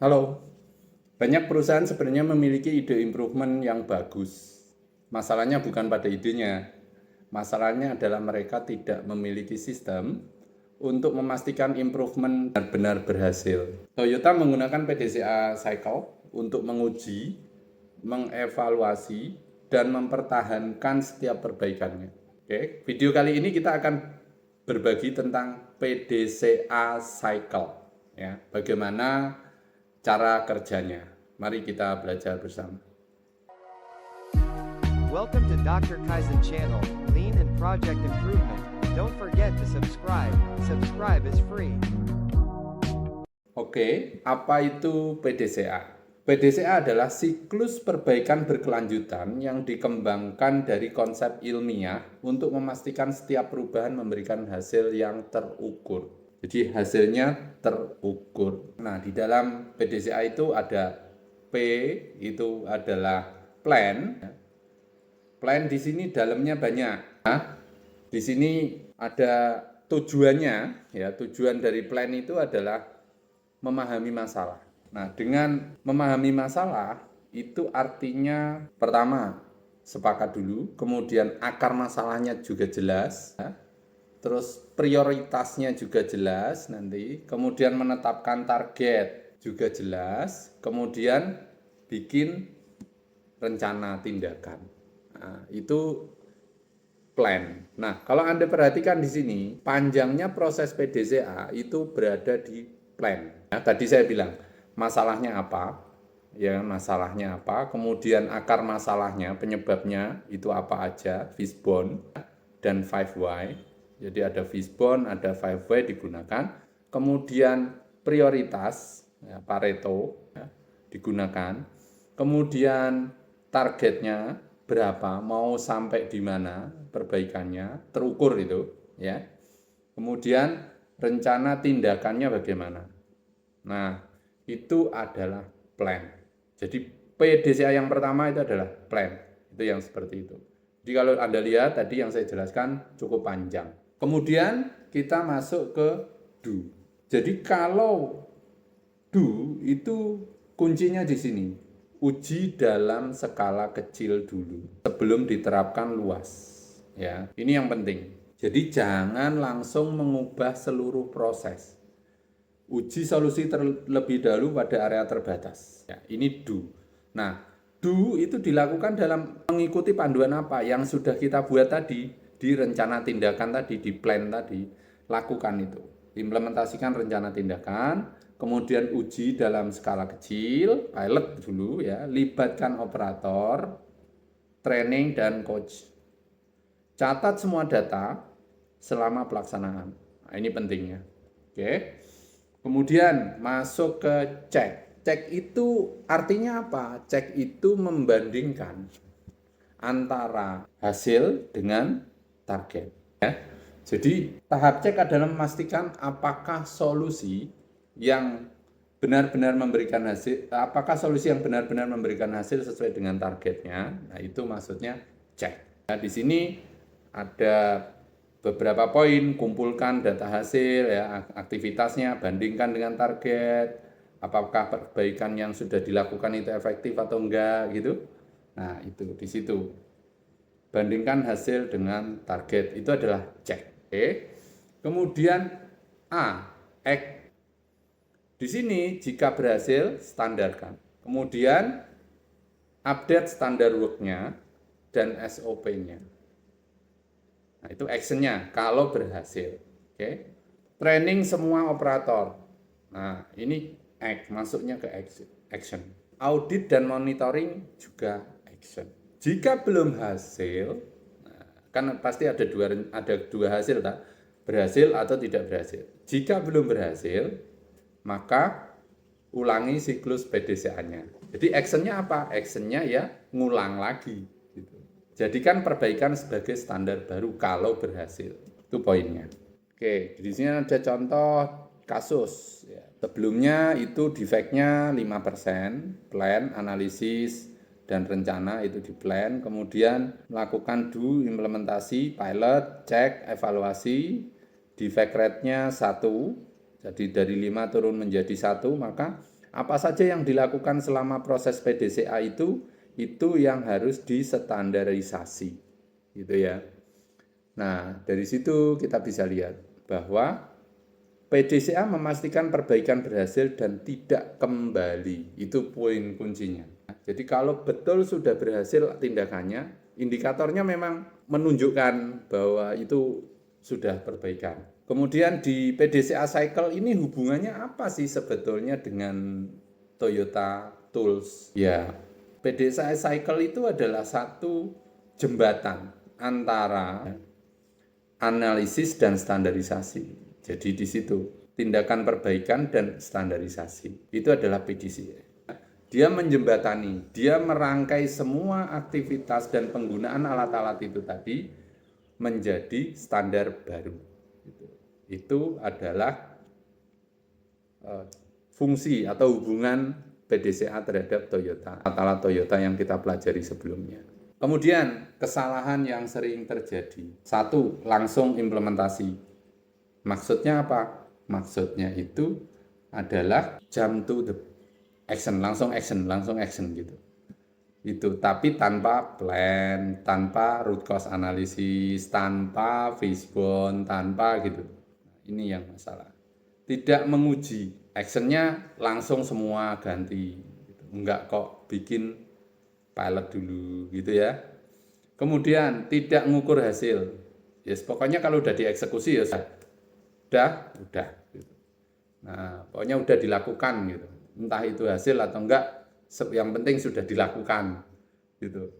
Halo, banyak perusahaan sebenarnya memiliki ide improvement yang bagus. Masalahnya bukan pada idenya, masalahnya adalah mereka tidak memiliki sistem untuk memastikan improvement benar-benar berhasil. Toyota menggunakan PDCA Cycle untuk menguji, mengevaluasi, dan mempertahankan setiap perbaikannya. Oke, video kali ini kita akan berbagi tentang PDCA Cycle, ya, bagaimana cara kerjanya. Mari kita belajar bersama. Welcome to Dr. Kaizen channel, Lean and Project Improvement. Don't forget to subscribe. Subscribe is free. Oke, apa itu PDCA? PDCA adalah siklus perbaikan berkelanjutan yang dikembangkan dari konsep ilmiah untuk memastikan setiap perubahan memberikan hasil yang terukur. Jadi hasilnya terukur. Nah, di dalam PDCA itu ada P, itu adalah plan. Plan di sini dalamnya banyak. Nah, di sini ada tujuannya, ya. Tujuan dari plan itu adalah memahami masalah. Nah, dengan memahami masalah itu artinya pertama sepakat dulu, kemudian akar masalahnya juga jelas, ya. Terus prioritasnya juga jelas nanti, kemudian menetapkan target juga jelas, kemudian bikin rencana tindakan. Nah, itu plan. Nah, kalau Anda perhatikan di sini, panjangnya proses PDCA itu berada di plan. Nah, tadi saya bilang, masalahnya apa? Ya, masalahnya apa? Kemudian akar masalahnya, penyebabnya itu apa aja? Fishbone dan 5 why. Jadi ada fishbone, ada 5 why digunakan. Kemudian prioritas, ya, Pareto, ya, digunakan. Kemudian targetnya berapa, mau sampai di mana perbaikannya, terukur itu, ya. Kemudian rencana tindakannya bagaimana. Nah, itu adalah plan. Jadi PDCA yang pertama itu adalah plan. Itu yang seperti itu. Jadi kalau Anda lihat tadi yang saya jelaskan cukup panjang. Kemudian kita masuk ke do. Jadi kalau do itu kuncinya di sini. Uji dalam skala kecil dulu sebelum diterapkan luas. Ya, ini yang penting. Jadi jangan langsung mengubah seluruh proses. Uji solusi terlebih dahulu pada area terbatas. Ya, ini do. Nah, do itu dilakukan dalam mengikuti panduan apa yang sudah kita buat tadi di rencana tindakan tadi, di plan tadi. Lakukan itu. Implementasikan rencana tindakan, kemudian uji dalam skala kecil, pilot dulu ya, libatkan operator, training dan coach. Catat semua data selama pelaksanaan. Nah, ini pentingnya. Oke. Kemudian masuk ke cek. Cek itu artinya apa? Cek itu membandingkan antara hasil dengan target. Ya. Jadi tahap cek adalah memastikan apakah solusi yang benar-benar memberikan hasil, apakah solusi yang benar-benar memberikan hasil sesuai dengan targetnya. Nah, itu maksudnya cek. Nah, di sini ada beberapa poin, kumpulkan data hasil, ya, aktivitasnya, bandingkan dengan target, apakah perbaikan yang sudah dilakukan itu efektif atau enggak, gitu. Nah, itu di situ. Bandingkan hasil dengan target, itu adalah cek. Oke. Kemudian A, act. Di sini jika berhasil, standarkan. Kemudian update standar work-nya dan SOP-nya. Nah, itu action-nya kalau berhasil. Oke. Training semua operator. Nah, ini act, masuknya ke action. Audit dan monitoring juga action. Jika belum hasil, nah, kan pasti ada dua hasil, tak? Berhasil atau tidak berhasil. Jika belum berhasil, maka ulangi siklus PDCA-nya. Jadi action-nya apa? Action-nya ya ngulang lagi. Gitu. Jadikan perbaikan sebagai standar baru kalau berhasil. Itu poinnya. Oke, di sini ada contoh kasus. Ya. Sebelumnya itu defect-nya 5%, plan, analisis, dan rencana itu di plan. Kemudian melakukan do, implementasi, pilot, cek, evaluasi, defect rate-nya 1. Jadi dari 5 turun menjadi 1, maka Apa saja yang dilakukan selama proses PDCA itu yang harus distandarisasi, gitu ya. Nah, dari situ kita bisa lihat bahwa PDCA memastikan perbaikan berhasil dan tidak kembali. Itu poin kuncinya. Jadi kalau betul sudah berhasil tindakannya, indikatornya memang menunjukkan bahwa itu sudah perbaikan. Kemudian di PDCA cycle ini hubungannya apa sih sebetulnya dengan Toyota Tools? Ya, PDCA cycle itu adalah satu jembatan antara analisis dan standarisasi. Jadi di situ tindakan perbaikan dan standarisasi itu adalah PDCA. Dia menjembatani, dia merangkai semua aktivitas dan penggunaan alat-alat itu tadi menjadi standar baru. Itu adalah fungsi atau hubungan PDCA terhadap Toyota, alat Toyota yang kita pelajari sebelumnya. Kemudian kesalahan yang sering terjadi. Satu, langsung implementasi. Maksudnya apa? Maksudnya itu adalah jump to the action, langsung action gitu. Itu tapi tanpa plan, tanpa root cause analysis, tanpa fishbone, tanpa gitu. Ini yang masalah. Tidak menguji, actionnya langsung semua ganti. Enggak kok bikin pilot dulu gitu ya. Kemudian tidak mengukur hasil. Yes, pokoknya kalau udah dieksekusi ya udah gitu. Nah, pokoknya udah dilakukan gitu. Entah itu hasil atau enggak, yang penting sudah dilakukan gitu.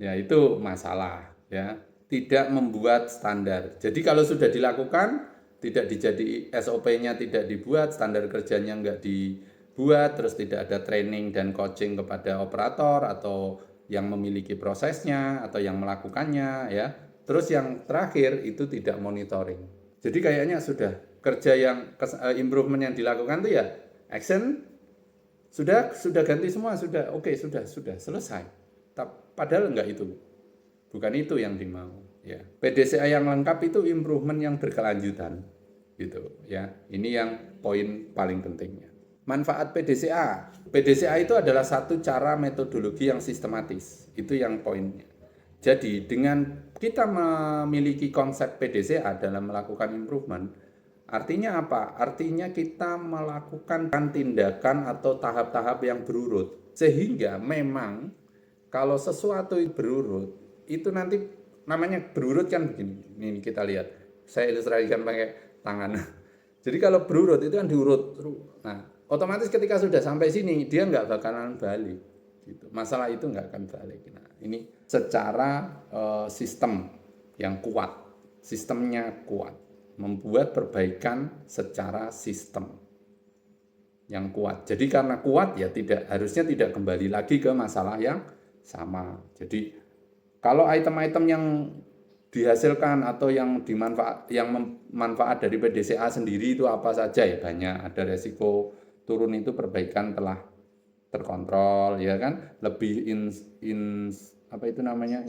Ya, itu masalah ya. Tidak membuat standar. Jadi kalau sudah dilakukan, tidak dijadi SOP-nya tidak dibuat, standar kerjanya enggak dibuat, terus tidak ada training dan coaching kepada operator atau yang memiliki prosesnya atau yang melakukannya ya. Terus yang terakhir itu tidak monitoring. Jadi kayaknya sudah kerja yang improvement yang dilakukan itu ya action sudah ganti semua, sudah oke, sudah selesai. Padahal enggak itu. Bukan itu yang dimau ya. PDCA yang lengkap itu improvement yang berkelanjutan gitu ya. Ini yang poin paling pentingnya. Manfaat PDCA. PDCA itu adalah satu cara metodologi yang sistematis. Itu yang poinnya. Jadi dengan kita memiliki konsep PDCA dalam melakukan improvement, artinya apa? Artinya kita melakukan tindakan atau tahap-tahap yang berurut. Sehingga memang kalau sesuatu berurut, itu nanti namanya berurut kan begini. Ini kita lihat. Saya ilustrasikan pakai tangan. Jadi kalau berurut itu kan diurut. Nah, otomatis ketika sudah sampai sini, dia nggak bakalan balik. Gitu. Masalah itu nggak akan balik. Nah, ini secara sistem yang kuat, sistemnya kuat, membuat perbaikan secara sistem yang kuat. Jadi karena kuat ya harusnya tidak kembali lagi ke masalah yang sama. Jadi kalau item-item yang dihasilkan atau yang manfaat dari PDCA sendiri itu apa saja ya, banyak. Ada resiko turun itu perbaikan telah terkontrol ya kan, lebih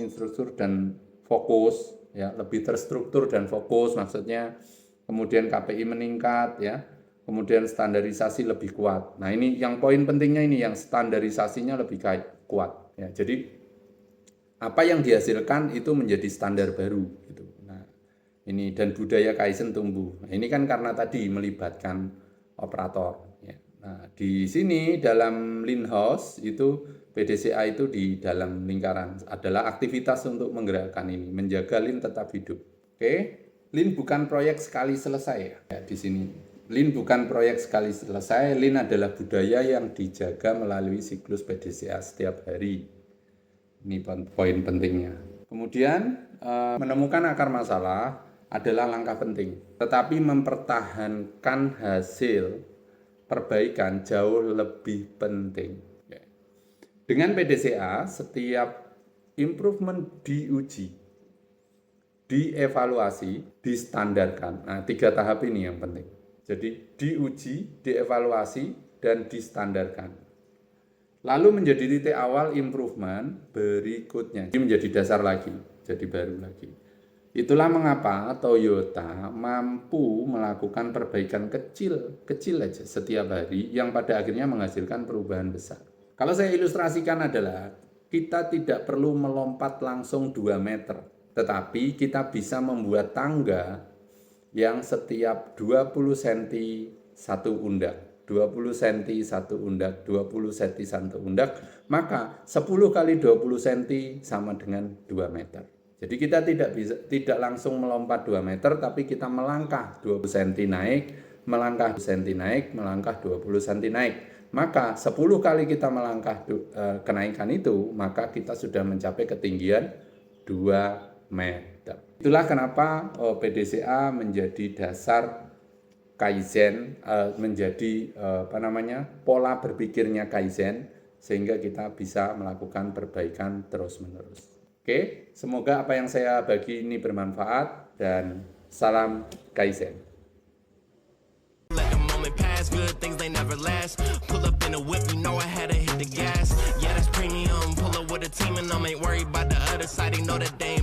instruktur dan fokus ya, lebih terstruktur dan fokus maksudnya. Kemudian KPI meningkat ya, kemudian standarisasi lebih kuat. Nah, ini yang poin pentingnya, ini yang standarisasinya lebih kuat ya. Jadi apa yang dihasilkan itu menjadi standar baru gitu. Nah, ini dan budaya Kaizen tumbuh. Nah, ini kan karena tadi melibatkan operator. Nah, di sini dalam Lean House itu PDCA itu di dalam lingkaran adalah aktivitas untuk menggerakkan ini, menjaga Lean tetap hidup. Oke, Lean bukan proyek sekali selesai ya di sini. Lean bukan proyek sekali selesai, Lean adalah budaya yang dijaga melalui siklus PDCA setiap hari. Ini poin pentingnya. Kemudian menemukan akar masalah adalah langkah penting, tetapi mempertahankan hasil perbaikan jauh lebih penting. Dengan PDCA, setiap improvement diuji, dievaluasi, distandarkan. Nah, 3 tahap ini yang penting. Jadi diuji, dievaluasi, dan distandarkan. Lalu menjadi titik awal improvement berikutnya. Ini menjadi dasar lagi, jadi baru lagi. Itulah mengapa Toyota mampu melakukan perbaikan kecil aja setiap hari yang pada akhirnya menghasilkan perubahan besar. Kalau saya ilustrasikan adalah kita tidak perlu melompat langsung 2 meter, tetapi kita bisa membuat tangga yang setiap 20 cm satu undak, 20 cm satu undak, 20 cm satu undak, maka 10 kali 20 cm sama dengan 2 meter. Jadi kita tidak langsung melompat 2 meter, tapi kita melangkah 20 cm naik, melangkah 20 cm naik, melangkah 20 cm naik. Maka 10 kali kita melangkah kenaikan itu, maka kita sudah mencapai ketinggian 2 meter. Itulah kenapa PDCA menjadi dasar Kaizen, menjadi pola berpikirnya Kaizen, sehingga kita bisa melakukan perbaikan terus-menerus. Oke, semoga apa yang saya bagi ini bermanfaat dan salam Kaizen. Let the moment pass, good things they never last. Pull up in a whip, you know I had to hit the gas. Yeah, that's premium. Pull up with a team and I ain't worried about the other side. They know that they